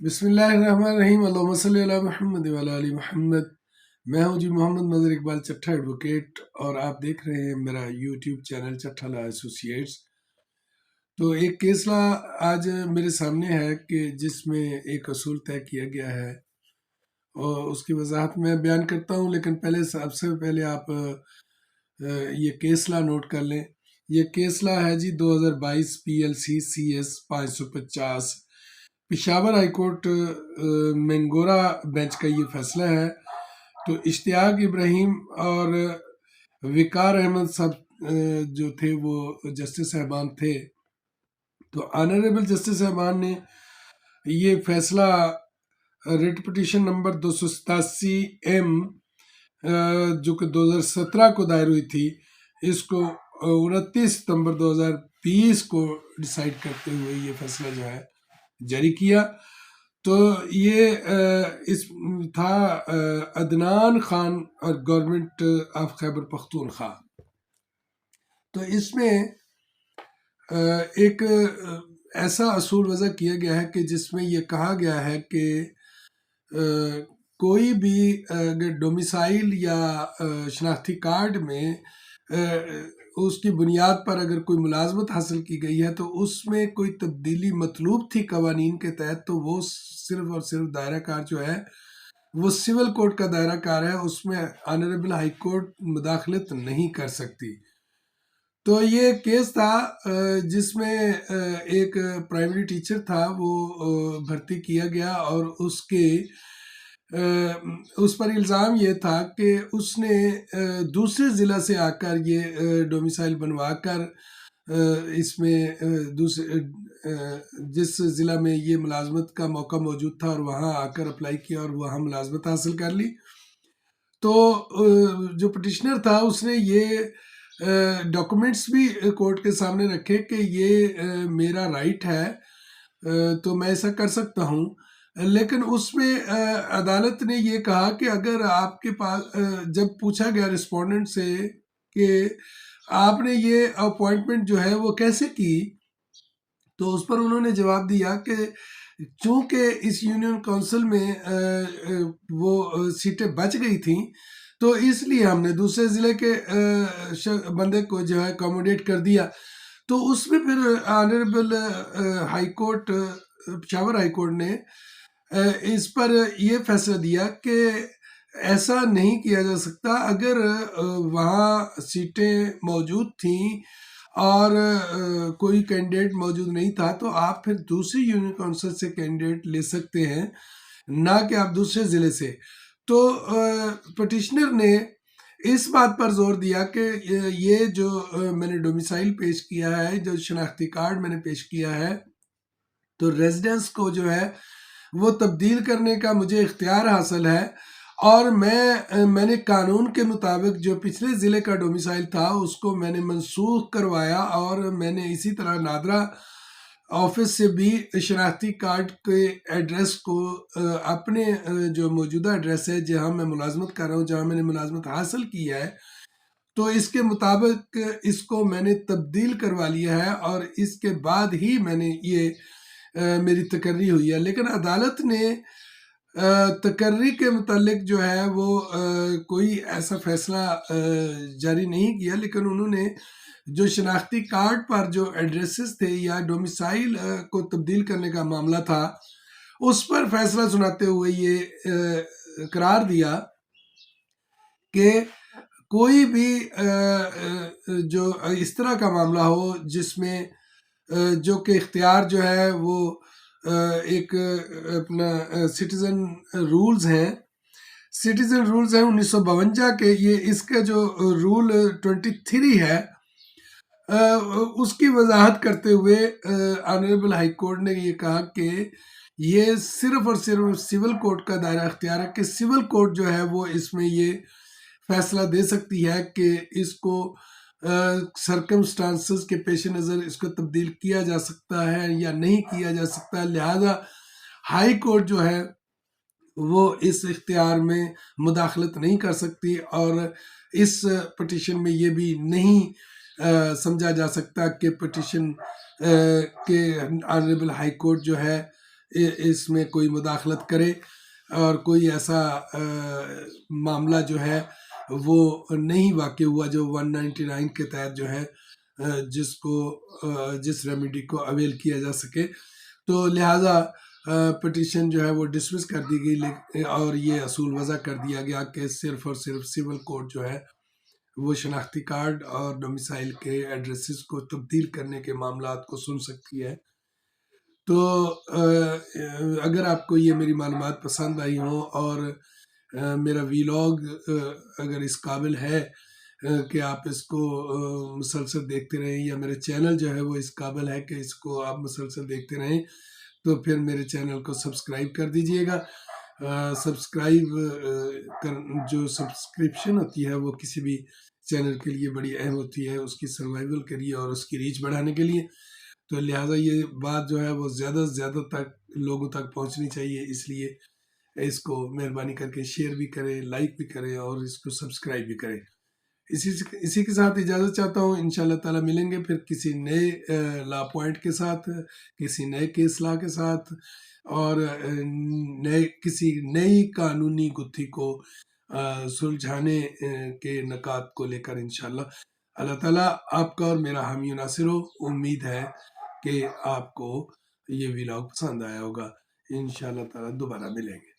بسم اللہ الرحمن الرحیم، اللہم صلی علی محمد وعلی آل محمد۔ میں ہوں محمد مظہر اقبال چٹھا ایڈوکیٹ، اور آپ دیکھ رہے ہیں میرا یوٹیوب چینل چٹھا لا ایسوسیٹس۔ تو ایک کیس لا آج میرے سامنے ہے کہ جس میں ایک اصول طے کیا گیا ہے، اور اس کی وضاحت میں بیان کرتا ہوں، لیکن سب سے پہلے آپ یہ کیس لا نوٹ کر لیں۔ یہ کیس لا ہے جی 2022 PLC CS 550، Peshawar high court Mingora bench کا یہ فیصلہ ہے۔ تو اشتیاق ابراہیم اور وقار احمد صاحب جو تھے وہ جسٹس صاحبان تھے۔ تو آنریبل جسٹس صاحبان نے یہ فیصلہ ریٹ پٹیشن نمبر 287M جو کہ 2017 کو دائر ہوئی تھی، اس کو 29 ستمبر 2020 کو ڈیسائیڈ کرتے ہوئے یہ فیصلہ جو ہے جاری کیا۔ تو یہ اس تھا عدنان خان اور گورنمنٹ آف خیبر پختونخوا۔ تو اس میں ایک ایسا اصول وضع کیا گیا ہے کہ جس میں یہ کہا گیا ہے کہ کوئی بھی اگر ڈومیسائل یا شناختی کارڈ میں اس کی بنیاد پر اگر کوئی ملازمت حاصل کی گئی ہے تو اس میں کوئی تبدیلی مطلوب تھی قوانین کے تحت، تو وہ صرف اور صرف دائرہ کار جو ہے وہ سول کورٹ کا دائرہ کار ہے، اس میں آنریبل ہائی کورٹ مداخلت نہیں کر سکتی۔ تو یہ کیس تھا جس میں ایک پرائمری ٹیچر تھا، وہ بھرتی کیا گیا، اور اس پر الزام یہ تھا کہ اس نے دوسرے ضلع سے آ کر یہ ڈومیسائل بنوا کر اس میں جس ضلع میں یہ ملازمت کا موقع موجود تھا اور وہاں آ کر اپلائی کیا اور وہاں ملازمت حاصل کر لی۔ تو جو پٹیشنر تھا اس نے یہ ڈاکومنٹس بھی کورٹ کے سامنے رکھے کہ یہ میرا رائٹ ہے، تو میں ایسا کر سکتا ہوں، لیکن اس میں عدالت نے یہ کہا کہ اگر آپ کے پاس جب پوچھا گیا رسپونڈنٹ سے کہ آپ نے یہ اپوائنٹمنٹ جو ہے وہ کیسے کی، تو اس پر انہوں نے جواب دیا کہ چونکہ اس یونین کونسل میں وہ سیٹیں بچ گئی تھیں، تو اس لیے ہم نے دوسرے ضلع کے بندے کو جو ہے اکوموڈیٹ کر دیا۔ تو اس میں پھر honourable high court Peshawar high court نے اس پر یہ فیصلہ دیا کہ ایسا نہیں کیا جا سکتا۔ اگر وہاں سیٹیں موجود تھیں اور کوئی کینڈیڈیٹ موجود نہیں تھا تو آپ پھر دوسری یونین کونسل سے کینڈیڈیٹ لے سکتے ہیں، نہ کہ آپ دوسرے ضلع سے۔ تو پٹیشنر نے اس بات پر زور دیا کہ یہ جو میں نے ڈومیسائل پیش کیا ہے، جو شناختی کارڈ میں نے پیش کیا ہے، تو ریزیڈنس کو جو ہے وہ تبدیل کرنے کا مجھے اختیار حاصل ہے، اور میں نے قانون کے مطابق جو پچھلے ضلع کا ڈومیسائل تھا اس کو میں نے منسوخ کروایا، اور میں نے اسی طرح نادرا آفس سے بھی شناختی کارڈ کے ایڈریس کو اپنے جو موجودہ ایڈریس ہے جہاں میں ملازمت کر رہا ہوں، جہاں میں نے ملازمت حاصل کی ہے، تو اس کے مطابق اس کو میں نے تبدیل کروا لیا ہے، اور اس کے بعد ہی میں نے یہ میری تقرری ہوئی ہے۔ لیکن عدالت نے تقرری کے متعلق جو ہے وہ کوئی ایسا فیصلہ جاری نہیں کیا، لیکن انہوں نے جو شناختی کارڈ پر جو ایڈریسز تھے یا ڈومیسائل کو تبدیل کرنے کا معاملہ تھا، اس پر فیصلہ سناتے ہوئے یہ قرار دیا کہ کوئی بھی جو اس طرح کا معاملہ ہو جس میں جو کہ اختیار جو ہے وہ ایک اپنا سٹیزن رولز ہیں 1952 کے، یہ اس کا جو رول 23 ہے اس کی وضاحت کرتے ہوئے آنریبل ہائی کورٹ نے یہ کہا کہ یہ صرف اور صرف سول کورٹ کا دائرہ اختیار ہے، کہ سول کورٹ جو ہے وہ اس میں یہ فیصلہ دے سکتی ہے کہ اس کو سرکمسٹانسز کے پیش نظر اس کو تبدیل کیا جا سکتا ہے یا نہیں کیا جا سکتا۔ لہذا ہائی کورٹ جو ہے وہ اس اختیار میں مداخلت نہیں کر سکتی، اور اس پٹیشن میں یہ بھی نہیں سمجھا جا سکتا کہ پٹیشن کے آنریبل ہائی کورٹ جو ہے اس میں کوئی مداخلت کرے اور کوئی ایسا معاملہ جو ہے وہ نہیں واقع ہوا جو 199 کے تحت جو ہے جس ریمیڈی کو اویل کیا جا سکے. تو لہٰذا پٹیشن جو ہے وہ ڈسمس کر دی گئی اور یہ اصول وضع کر دیا گیا کہ صرف اور صرف سول کورٹ جو ہے وہ شناختی کارڈ اور ڈومیسائل کے ایڈریسز کو تبدیل کرنے کے معاملات کو سن سکتی ہے. تو اگر آپ کو یہ میری معلومات پسند آئی ہوں اور میرا ویلاگ اگر اس قابل ہے کہ آپ اس کو مسلسل دیکھتے رہیں، یا میرے چینل جو ہے وہ اس قابل ہے کہ اس کو آپ مسلسل دیکھتے رہیں، تو پھر میرے چینل کو سبسکرائب کر دیجئے گا. جو سبسکرپشن ہوتی ہے وہ کسی بھی چینل کے لیے بڑی اہم ہوتی ہے، اس کی سروائیول کے لیے اور اس کی ریچ بڑھانے کے لیے. تو لہٰذا یہ بات جو ہے وہ زیادہ سے زیادہ لوگوں تک پہنچنی چاہیے، اس لیے اس کو مہربانی کر کے شیئر بھی کریں، لائک بھی کریں اور اس کو سبسکرائب بھی کریں. اسی کے ساتھ اجازت چاہتا ہوں. انشاءاللہ تعالیٰ ملیں گے پھر کسی نئے لا پوائنٹ کے ساتھ، کسی نئے کیس لا کے ساتھ، اور کسی نئی قانونی گتھی کو سلجھانے کے نکات کو لے کر انشاءاللہ. اللہ تعالیٰ آپ کا اور میرا حامی و ناصر ہو. امید ہے کہ آپ کو یہ ویلاگ پسند آیا ہوگا. انشاءاللہ تعالیٰ دوبارہ ملیں گے.